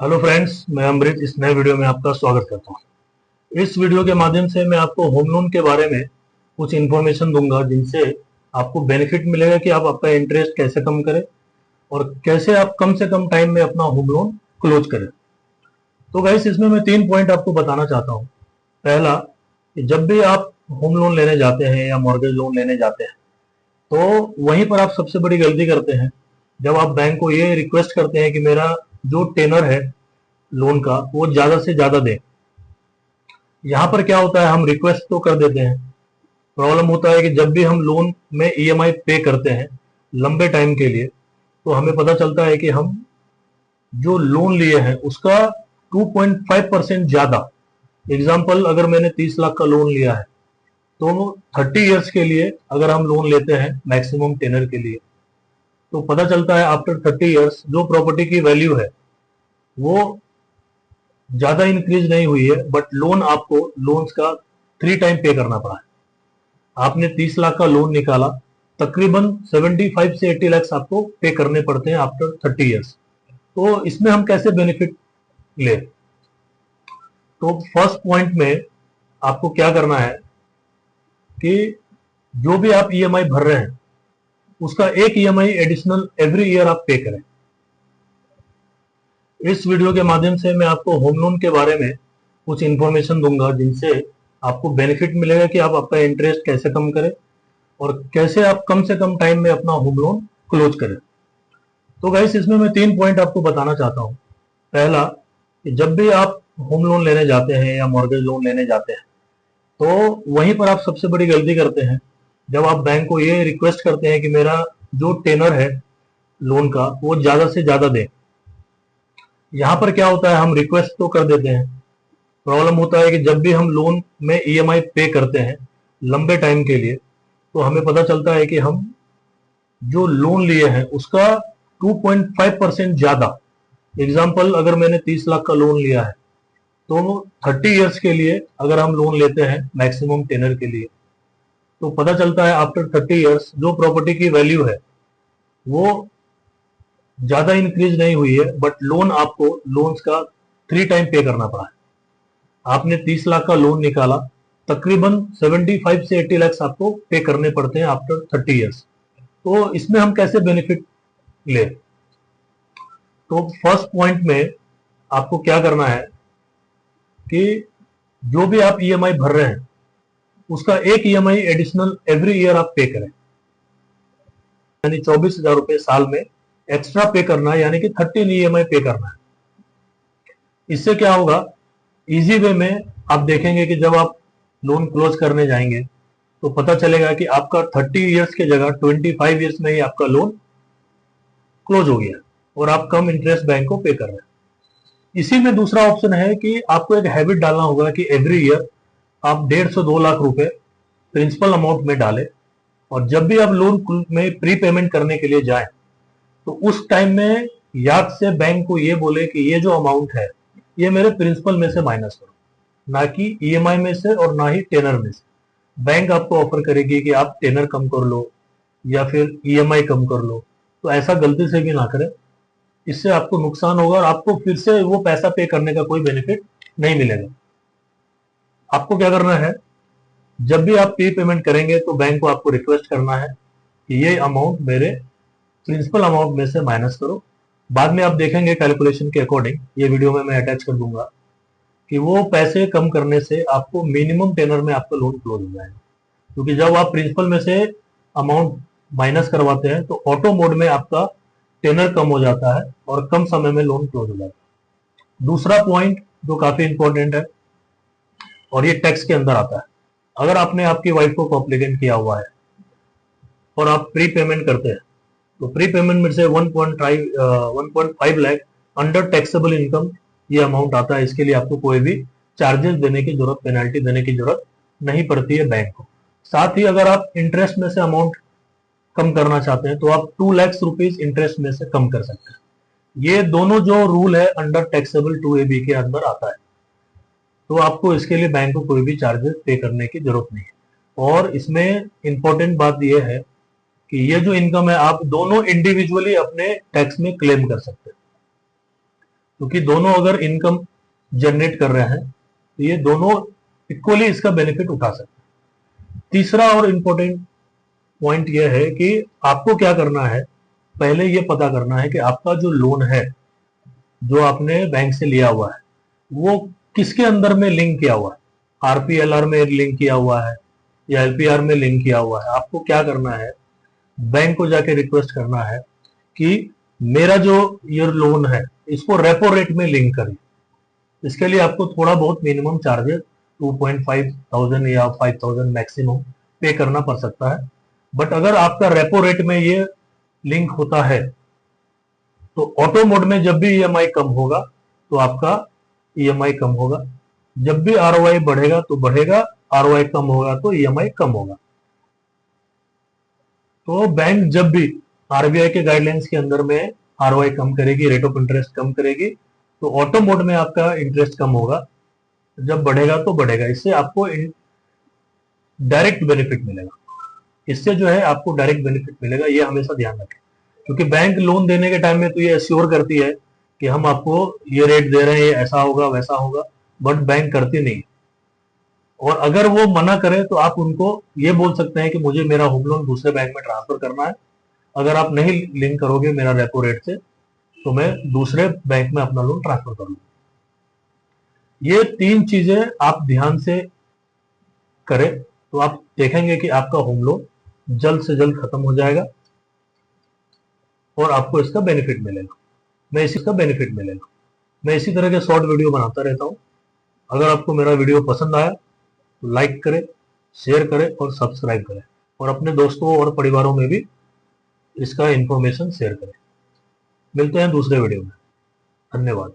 Hello friends, मैं अमृत इस नए वीडियो में आपका स्वागत करता हूं। इस वीडियो के माध्यम से मैं आपको होम लोन के बारे में कुछ इन्फॉर्मेशन दूंगा जिनसे आपको बेनिफिट मिलेगा कि आप आपका इंटरेस्ट कैसे कम करें और कैसे आप कम से कम टाइम में अपना होम लोन क्लोज करें। तो गाइस, इसमें मैं 3 पॉइंट आपको बताना चाहता हूँ। पहला, कि जब भी आप होम लोन लेने जाते हैं या मॉर्गेज लोन लेने जाते हैं तो वहीं पर आप सबसे बड़ी गलती करते हैं जब आप बैंक को ये रिक्वेस्ट करते हैं कि मेरा जो टेनर है लोन का वो ज्यादा से ज्यादा दें। यहाँ पर क्या होता है, हम रिक्वेस्ट तो कर देते हैं। प्रॉब्लम होता है कि जब भी हम लोन में ईएमआई पे करते हैं लंबे टाइम के लिए, तो हमें पता चलता है कि हम जो लोन लिए हैं उसका 2.5% ज्यादा। एग्जाम्पल, अगर मैंने 30 लाख का लोन लिया है तो 30 इयर्स के लिए अगर हम लोन लेते हैं मैक्सिमम टेनर के लिए, तो पता चलता है आफ्टर 30 इयर्स जो प्रॉपर्टी की वैल्यू है वो ज्यादा इंक्रीज नहीं हुई है, बट लोन आपको लोन्स का 3 टाइम पे करना पड़ा है। आपने 30 लाख का लोन निकाला, तकरीबन 75 से 80 लाख आपको पे करने पड़ते हैं आफ्टर 30 इयर्स। तो इसमें हम कैसे बेनिफिट ले? तो फर्स्ट पॉइंट में आपको क्या करना है कि जो भी आप ईएमआई भर रहे हैं उसका एक ईएमआई एडिशनल एवरी ईयर आप पे करें। इस वीडियो के माध्यम से मैं आपको होम लोन के बारे में कुछ इन्फॉर्मेशन दूंगा जिनसे आपको बेनिफिट मिलेगा कि आप आपका इंटरेस्ट कैसे कम करें और कैसे आप कम से कम टाइम में अपना होम लोन क्लोज करें। तो गाइस, इसमें मैं 3 पॉइंट आपको बताना चाहता हूँ। पहला, कि जब भी आप होम लोन लेने जाते हैं या मॉर्गेज लोन लेने जाते हैं तो वहीं पर आप सबसे बड़ी गलती करते हैं जब आप बैंक को ये रिक्वेस्ट करते हैं कि मेरा जो टेनर है लोन का वो ज्यादा से ज्यादा दें। यहाँ पर क्या होता है, हम रिक्वेस्ट तो कर देते हैं। प्रॉब्लम होता है कि जब भी हम लोन में ईएमआई पे करते हैं लंबे टाइम के लिए, तो हमें पता चलता है कि हम जो लोन लिए हैं उसका 2.5% ज्यादा। एग्जाम्पल, अगर मैंने 30 लाख का लोन लिया है तो 30 इयर्स के लिए अगर हम लोन लेते हैं मैक्सिमम टेनर के लिए, तो पता चलता है आफ्टर 30 इयर्स जो प्रॉपर्टी की वैल्यू है वो ज्यादा इंक्रीज नहीं हुई है, बट लोन आपको लोन्स का 3 टाइम पे करना पड़ा है। आपने 30 लाख का लोन निकाला, तकरीबन 75 से 80 लाख आपको पे करने पड़ते हैं आफ्टर 30 इयर्स। तो इसमें हम कैसे बेनिफिट ले? तो फर्स्ट पॉइंट में आपको क्या करना है कि जो भी आप ईएमआई भर रहे हैं उसका एक ईएमआई एडिशनल एवरी ईयर आप पे करें। यानी 24,000 रुपए साल में एक्स्ट्रा पे करना है, यानी कि 13 ईएमआई पे करना है। इससे क्या होगा, इजी वे में आप देखेंगे कि जब आप लोन क्लोज करने जाएंगे तो पता चलेगा कि आपका 30 इयर्स की जगह 25 इयर्स में ही आपका लोन क्लोज हो गया और आप कम इंटरेस्ट बैंक को पे कर रहे हैं। इसी में दूसरा ऑप्शन है कि आपको एक हैबिट डालना होगा कि एवरी ईयर आप 1.5 से 2 लाख रुपए प्रिंसिपल अमाउंट में डालें, और जब भी आप लोन में प्री पेमेंट करने के लिए जाएं तो उस टाइम में याद से बैंक को ये बोले कि ये जो अमाउंट है ये मेरे प्रिंसिपल में से माइनस करो, ना कि ईएमआई में से और ना ही टेनर में से। बैंक आपको ऑफर करेगी कि आप टेनर कम कर लो या फिर ईएमआई कम कर लो, तो ऐसा गलती से भी ना करें। इससे आपको नुकसान होगा और आपको फिर से वो पैसा पे करने का कोई बेनिफिट नहीं मिलेगा। आपको क्या करना है, जब भी आप प्री पेमेंट करेंगे तो बैंक को आपको रिक्वेस्ट करना है कि ये अमाउंट मेरे प्रिंसिपल अमाउंट में से माइनस करो। बाद में आप देखेंगे कैलकुलेशन के अकॉर्डिंग, ये वीडियो में मैं अटैच कर दूंगा, कि वो पैसे कम करने से आपको मिनिमम टेनर में आपका लोन क्लोज हो जाएगा। क्योंकि जब आप प्रिंसिपल में से अमाउंट माइनस करवाते हैं तो ऑटो मोड में आपका टेनर कम हो जाता है और कम समय में लोन क्लोज हो जाता है। दूसरा पॉइंट जो काफी इंपॉर्टेंट है और ये टैक्स के अंदर आता है, अगर आपने आपकी वाइफ को कॉम्प्लिकेट किया हुआ है और आप प्री पेमेंट करते हैं तो प्री पेमेंट में से 1.5 लाख अंडर टैक्सेबल इनकम ये अमाउंट आता है। इसके लिए आपको कोई भी चार्जेस देने की जरूरत, पेनल्टी देने की जरूरत नहीं पड़ती है बैंक को। साथ ही अगर आप इंटरेस्ट में से अमाउंट कम करना चाहते हैं तो आप 2 लाख रुपीज इंटरेस्ट में से कम कर सकते हैं। ये दोनों जो रूल है अंडर टैक्सेबल 2AB के अंदर आता है, तो आपको इसके लिए बैंक को कोई भी चार्जेस पे करने की जरूरत नहीं है। और इसमें इंपॉर्टेंट बात यह है कि ये जो इनकम है आप दोनों इंडिविजुअली अपने टैक्स में क्लेम कर सकते हैं। क्योंकि दोनों अगर इनकम जनरेट कर रहे हैं तो ये दोनों इक्वली इसका बेनिफिट उठा सकते हैं। तीसरा और इम्पोर्टेंट पॉइंट यह है कि आपको क्या करना है, पहले ये पता करना है कि आपका जो लोन है जो आपने बैंक से लिया हुआ है वो किसके अंदर में लिंक किया हुआ है, आरपीएलआर में लिंक किया हुआ है या एलपीआर में लिंक किया हुआ है। आपको क्या करना है, बैंक को जाके रिक्वेस्ट करना है कि मेरा जो ये लोन है इसको रेपो रेट में लिंक करें। इसके लिए आपको थोड़ा बहुत मिनिमम चार्जेस 2,500 या 5,000 मैक्सिमम पे करना पड़ सकता है। बट अगर आपका रेपो रेट में ये लिंक होता है तो ऑटो मोड में जब भी ईएमआई कम होगा तो आपका ईएमआई कम होगा, जब भी आरओआई बढ़ेगा तो बढ़ेगा, आरओआई कम होगा तो ईएमआई कम होगा। तो बैंक जब भी आरबीआई के गाइडलाइंस के अंदर में आरओआई कम करेगी, रेट ऑफ इंटरेस्ट कम करेगी, तो ऑटो मोड में आपका इंटरेस्ट कम होगा, जब बढ़ेगा तो बढ़ेगा। इससे आपको डायरेक्ट बेनिफिट मिलेगा, इससे जो है आपको डायरेक्ट बेनिफिट मिलेगा, ये हमेशा ध्यान रखें। क्योंकि बैंक लोन देने के टाइम में तो ये एश्योर करती है कि हम आपको ये रेट दे रहे हैं, ऐसा होगा वैसा होगा, बट बैंक करती नहीं। और अगर वो मना करे तो आप उनको ये बोल सकते हैं कि मुझे मेरा होम लोन दूसरे बैंक में ट्रांसफर करना है, अगर आप नहीं लिंक करोगे मेरा रेपो रेट से तो मैं दूसरे बैंक में अपना लोन ट्रांसफर कर लूंगा। ये 3 चीजें आप ध्यान से करें तो आप देखेंगे कि आपका होम लोन जल्द से जल्द खत्म हो जाएगा और आपको इसका बेनिफिट मिलेगा। मैं इसी तरह के शॉर्ट वीडियो बनाता रहता हूं। अगर आपको मेरा वीडियो पसंद आया तो लाइक करें, शेयर करें और सब्सक्राइब करें, और अपने दोस्तों और परिवारों में भी इसका इंफॉर्मेशन शेयर करें। मिलते हैं दूसरे वीडियो में। धन्यवाद।